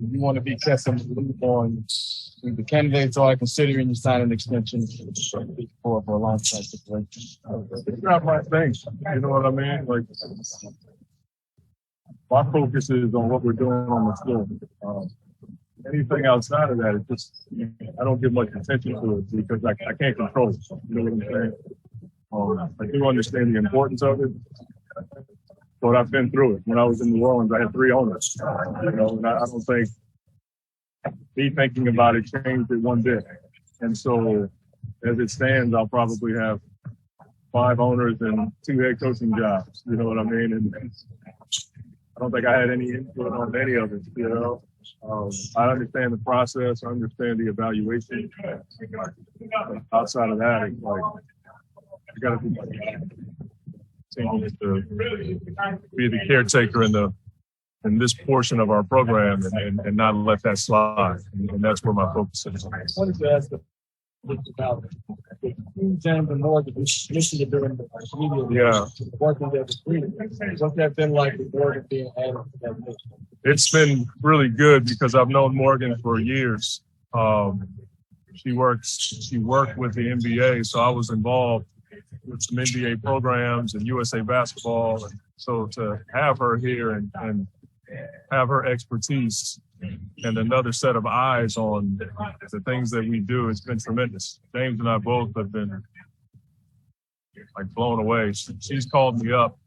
you want to be kept in the loop on who the candidates are considering you sign an extension for a long-term situation. It's not my thing. You know what I mean? Like, my focus is on what we're doing on the field. Anything outside of that, it's just, I don't give much attention to it because I can't control it. You know what I'm saying? I do understand the importance of it, but I've been through it. When I was in New Orleans, I had 3 owners. You know, and I don't think me thinking about it changed it one bit. And so, as it stands, I'll probably have 5 owners and 2 head coaching jobs. You know what I mean? And I don't think I had any input on any of it. You know, I understand the process. I understand the evaluation. Outside of that, it's like I got to do my job. To be the caretaker in this portion of our program and not let that slide. And that's where my focus is. I wanted to ask about the James and Morgan mission during the media. Working there with freedom. What's that been like with Morgan being added to that mission? It's been really good because I've known Morgan for years. She worked with the NBA, so I was involved with some NBA programs and USA basketball. And so to have her here and have her expertise and another set of eyes on the things that we do, it's been tremendous. James and I both have been like blown away. She's called me up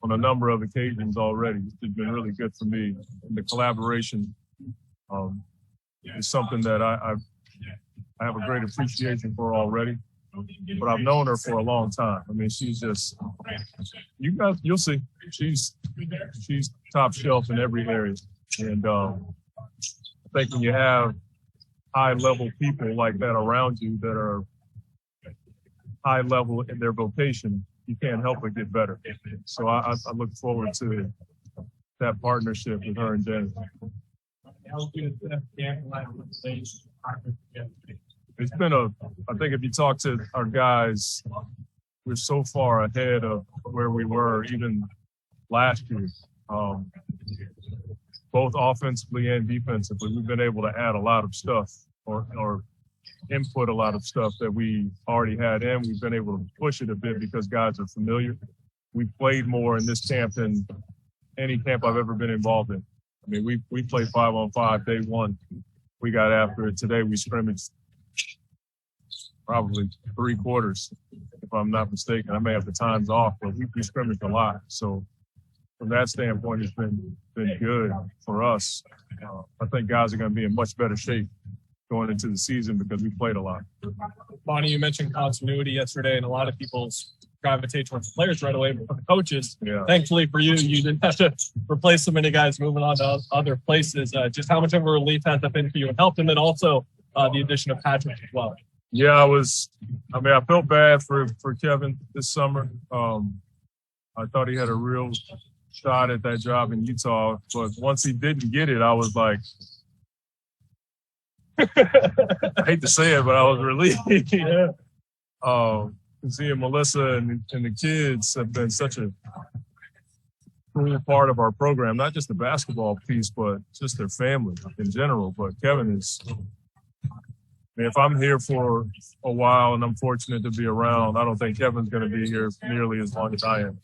on a number of occasions already. It's been really good for me. And the collaboration is something that I have a great appreciation for already. But I've known her for a long time. I mean, she's just, you'll see, she's top shelf in every area. And I think when you have high level people like that around you that are high level in their vocation, you can't help but get better. So I look forward to that partnership with her and Janet. It's been I think if you talk to our guys, we're so far ahead of where we were even last year. Both offensively and defensively, we've been able to add a lot of stuff or input a lot of stuff that we already had in. We've been able to push it a bit because guys are familiar. We played more in this camp than any camp I've ever been involved in. I mean, we played 5-on-5 day one. We got after it. Today we scrimmaged probably 3 quarters, if I'm not mistaken. I may have the times off, but we scrimmaged a lot. So from that standpoint, it's been good for us. I think guys are going to be in much better shape going into the season because we played a lot. Monty, you mentioned continuity yesterday, and a lot of people gravitate towards the players right away, but the coaches, thankfully for you, you didn't have to replace so many guys moving on to other places. Just how much of a relief has that been for you and helped, and then also the addition of Patrick as well? Yeah, I felt bad for Kevin this summer. I thought he had a real shot at that job in Utah, but once he didn't get it, I was like, I hate to say it, but I was relieved. Seeing Melissa and the kids have been such a cool part of our program, not just the basketball piece, but just their family in general. But Kevin is, if I'm here for a while and I'm fortunate to be around, I don't think Kevin's going to be here nearly as long as I am.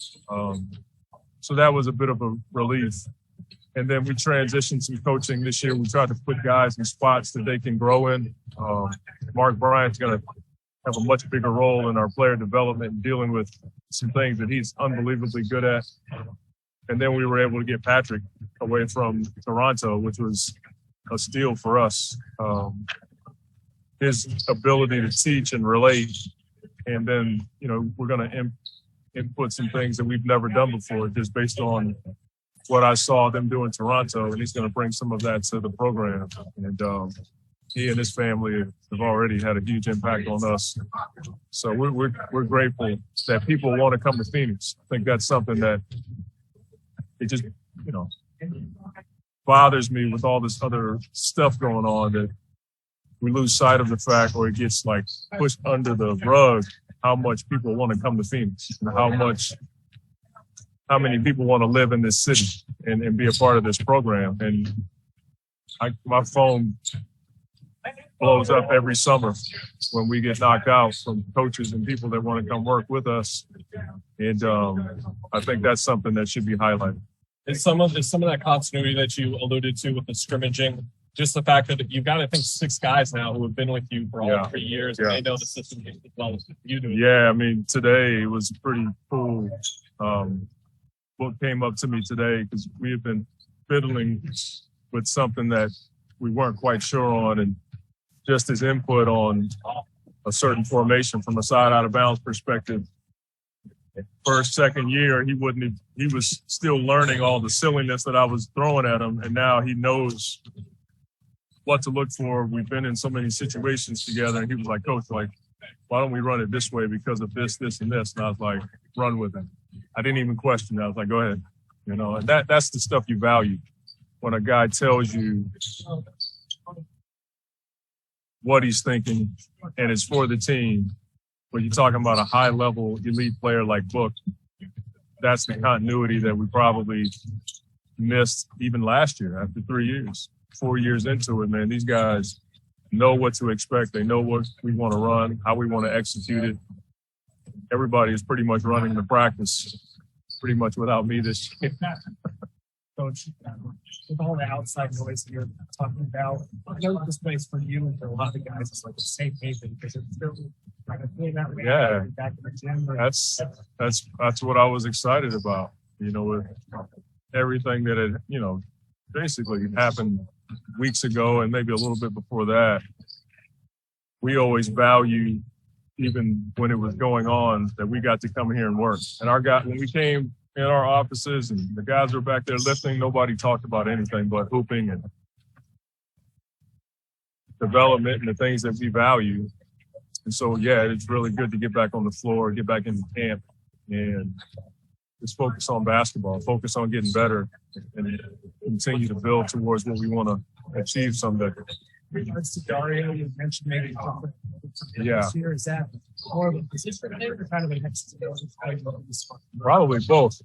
So that was a bit of a relief. And then we transitioned some coaching this year. We tried to put guys in spots that they can grow in. Mark Bryant's going to have a much bigger role in our player development and dealing with some things that he's unbelievably good at. And then we were able to get Patrick away from Toronto, which was a steal for us. His ability to teach and relate. And then, we're going to input some things that we've never done before just based on what I saw them do in Toronto. And he's going to bring some of that to the program. And he and his family have already had a huge impact on us. So we're grateful that people want to come to Phoenix. I think that's something that it just, bothers me with all this other stuff going on that we lose sight of the fact, or it gets like pushed under the rug, how much people want to come to Phoenix and how many people want to live in this city and be a part of this program. And my phone blows up every summer when we get knocked out from coaches and people that want to come work with us. And I think that's something that should be highlighted. Is some of that continuity that you alluded to with the scrimmaging, just the fact that you've got, I think, 6 guys now who have been with you for all 3 years, and they know the system as well as you do. Yeah, I mean, today it was pretty cool. What came up to me today, because we had been fiddling with something that we weren't quite sure on, and just his input on a certain formation from a side out of bounds perspective. First, second year, he was still learning all the silliness that I was throwing at him, and now he knows what to look for. We've been in so many situations together, and he was like, Coach, like, why don't we run it this way because of this, this, and this? And I was like, run with it. I didn't even question it. I was like, go ahead. You know, and that's the stuff you value. When a guy tells you what he's thinking and it's for the team, when you're talking about a high-level elite player like Book, that's the continuity that we probably missed even last year after 3 years. 4 years into it, man, these guys know what to expect. They know what we want to run, how we want to execute it. Everybody is pretty much running the practice pretty much without me this year. Coach, with all the outside noise that you're talking about, I know this place for you and for a lot of guys is like a safe haven because it's really kind of feeling that way. Yeah, back in the gym. that's what I was excited about. You know, with everything that had, you know, basically happened weeks ago and maybe a little bit before that, we always value, even when it was going on, that we got to come here and work. And our guy, when we came in our offices and the guys were back there lifting, nobody talked about anything but hooping and development and the things that we value. And so, yeah, it's really good to get back on the floor, get back into camp, and just focus on basketball, focus on getting better, and continue to build towards what we want to achieve someday. Regards to Dario, you mentioned maybe this year. Is that more of a position or kind of a next Probably both.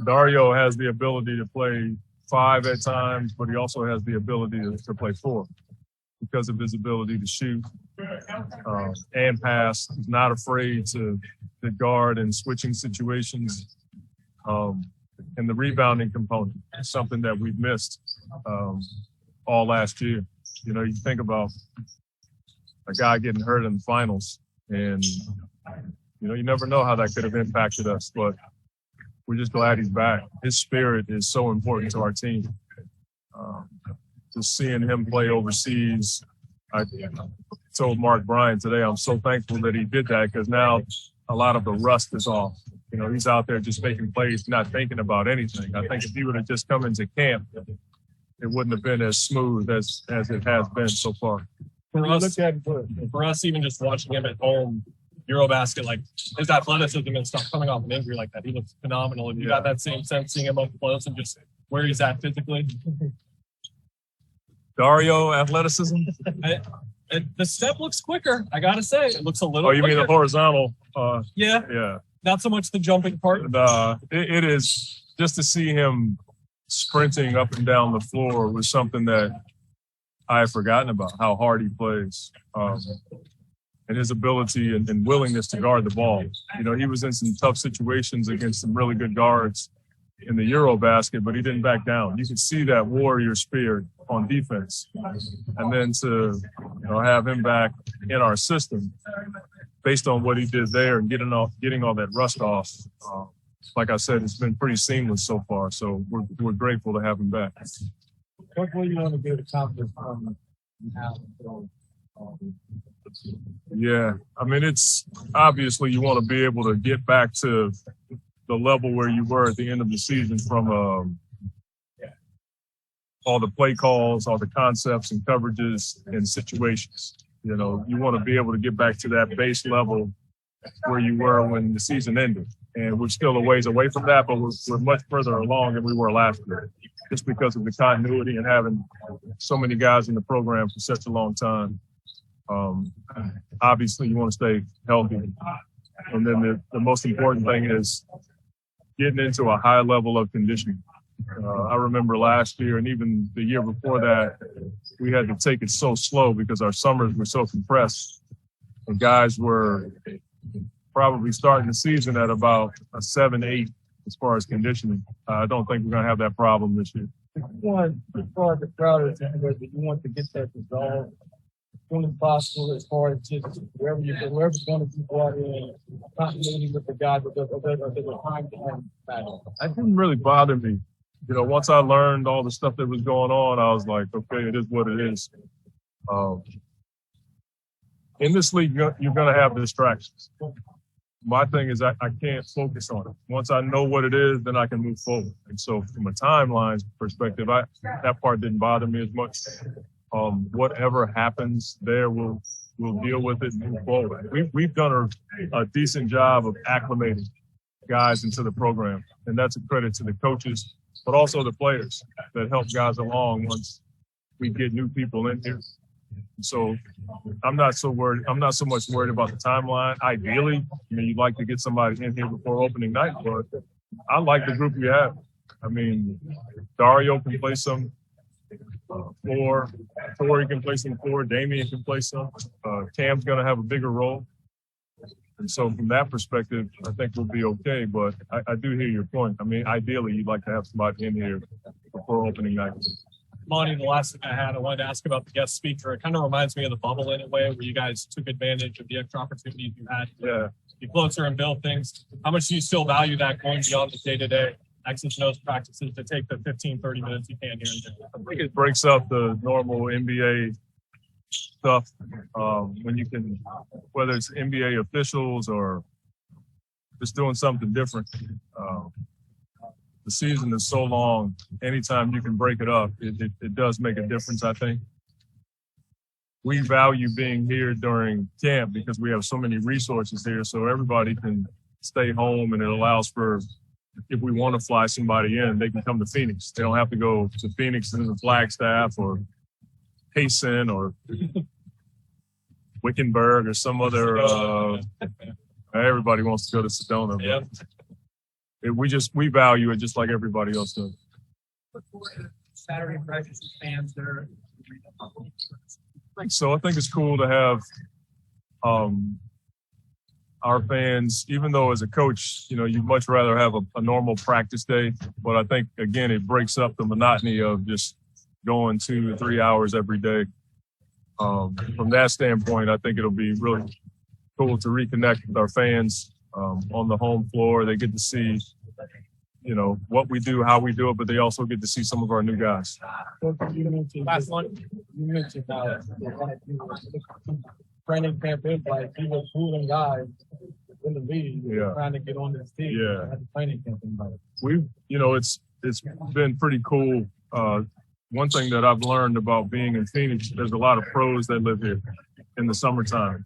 Dario has the ability to play 5 at times, but he also has the ability to play 4 because of his ability to shoot and pass. He's not afraid to guard in switching situations. And the rebounding component is something that we've missed all last year. You know, you think about a guy getting hurt in the finals, and, you know, you never know how that could have impacted us, but we're just glad he's back. His spirit is so important to our team. Just seeing him play overseas, I told Mark Bryan today, I'm so thankful that he did that, because now a lot of the rust is off. You know, he's out there just making plays, not thinking about anything. I think if he would have just come into camp, it wouldn't have been as smooth as it has been so far. For us, even just watching him at home, Eurobasket, like his athleticism and stuff coming off an injury like that, he looks phenomenal. And you got that same sense seeing him up close and just where he's at physically. Dario athleticism? The step looks quicker. I gotta say, it looks a little. Oh, you quicker. mean the horizontal? Yeah. Not so much the jumping part. It is just to see him sprinting up and down the floor was something that I had forgotten about, how hard he plays, and his ability and willingness to guard the ball. You know, he was in some tough situations against some really good guards in the Eurobasket, but he didn't back down. You could see that warrior spirit on defense. And then to, you know, have him back in our system based on what he did there and getting all that rust off, like I said, it's been pretty seamless so far. So we're grateful to have him back. What will you want to be able to accomplish now? Yeah, I mean, it's obviously you want to be able to get back to the level where you were at the end of the season from all the play calls, all the concepts and coverages and situations. You know, you want to be able to get back to that base level where you were when the season ended. And we're still a ways away from that, but we're much further along than we were last year, just because of the continuity and having so many guys in the program for such a long time. Obviously, you want to stay healthy. And then the most important thing is getting into a high level of conditioning. I remember last year and even the year before that, we had to take it so slow because our summers were so compressed. And guys were probably starting the season at about a 7-8 as far as conditioning. I don't think we're going to have that problem this year. One, as far as the crowd is, you want to get that resolved as soon as possible, as far as just wherever's going to be brought in, continuity with the guys, or the time to battle. That didn't really bother me. You know, once I learned all the stuff that was going on, I was like, okay, it is what it is. In this league, you're going to have distractions. My thing is I can't focus on it. Once I know what it is, then I can move forward. And so from a timeline perspective, that part didn't bother me as much. Whatever happens there, we'll deal with it and move forward. We've done a decent job of acclimating guys into the program, and that's a credit to the coaches, but also the players that help guys along once we get new people in here. So I'm not so much worried about the timeline. Ideally, you'd like to get somebody in here before opening night, but I like the group we have. I mean, Dario can play some floor, Corey can play some floor, Damian can play some. Cam's going to have a bigger role. And so from that perspective, I think we'll be okay. But I do hear your point. I mean, ideally, you'd like to have somebody in here before opening night. Monty, the last thing I wanted to ask about the guest speaker. It kind of reminds me of the bubble in a way where you guys took advantage of the extra opportunities you had to be closer and build things. How much do you still value that going beyond the day-to-day X's and O's practices to take the 15, 30 minutes you can here and there? I think it breaks up the normal NBA stuff when you can, whether it's NBA officials or just doing something different. The season is so long. Anytime you can break it up, it does make a difference, I think. We value being here during camp because we have so many resources here, so everybody can stay home, and it allows for, if we want to fly somebody in, they can come to Phoenix. They don't have to go to Phoenix and the Flagstaff or Payson or Wickenburg or some other. Everybody wants to go to Sedona. Yeah. We value it just like everybody else does. Saturday practice with fans there. So I think it's cool to have our fans, even though as a coach, you'd much rather have a normal practice day. But I think, again, it breaks up the monotony of just going 2 to 3 hours every day. From that standpoint, I think it'll be really cool to reconnect with our fans on the home floor. They get to see, what we do, how we do it, but they also get to see some of our new guys. Last one. You mentioned training camp invite. He was fooling guys in the league trying to get on this team. Yeah. Training camp invite. It's been pretty cool. One thing that I've learned about being in Phoenix, there's a lot of pros that live here in the summertime.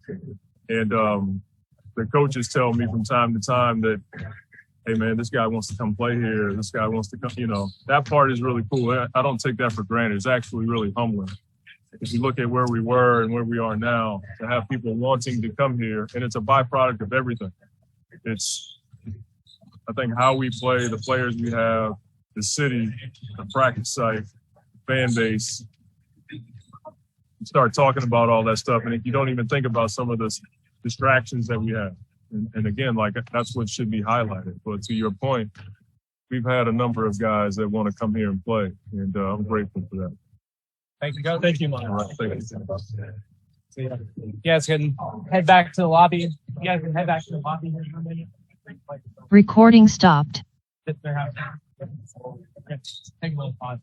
And the coaches tell me from time to time that, hey, man, this guy wants to come play here. This guy wants to come, that part is really cool. I don't take that for granted. It's actually really humbling. If you look at where we were and where we are now, to have people wanting to come here, and it's a byproduct of everything. It's, I think, how we play, the players we have, the city, the practice site, fan base. You start talking about all that stuff, and you don't even think about some of the distractions that we have. And again, that's what should be highlighted. But to your point, we've had a number of guys that want to come here and play, and I'm grateful for that. Thank you, guys. Thank you, Mike. All right, thank you. You guys can head back to the lobby. You guys can head back to the lobby here for a minute. Recording stopped. Take a little pause.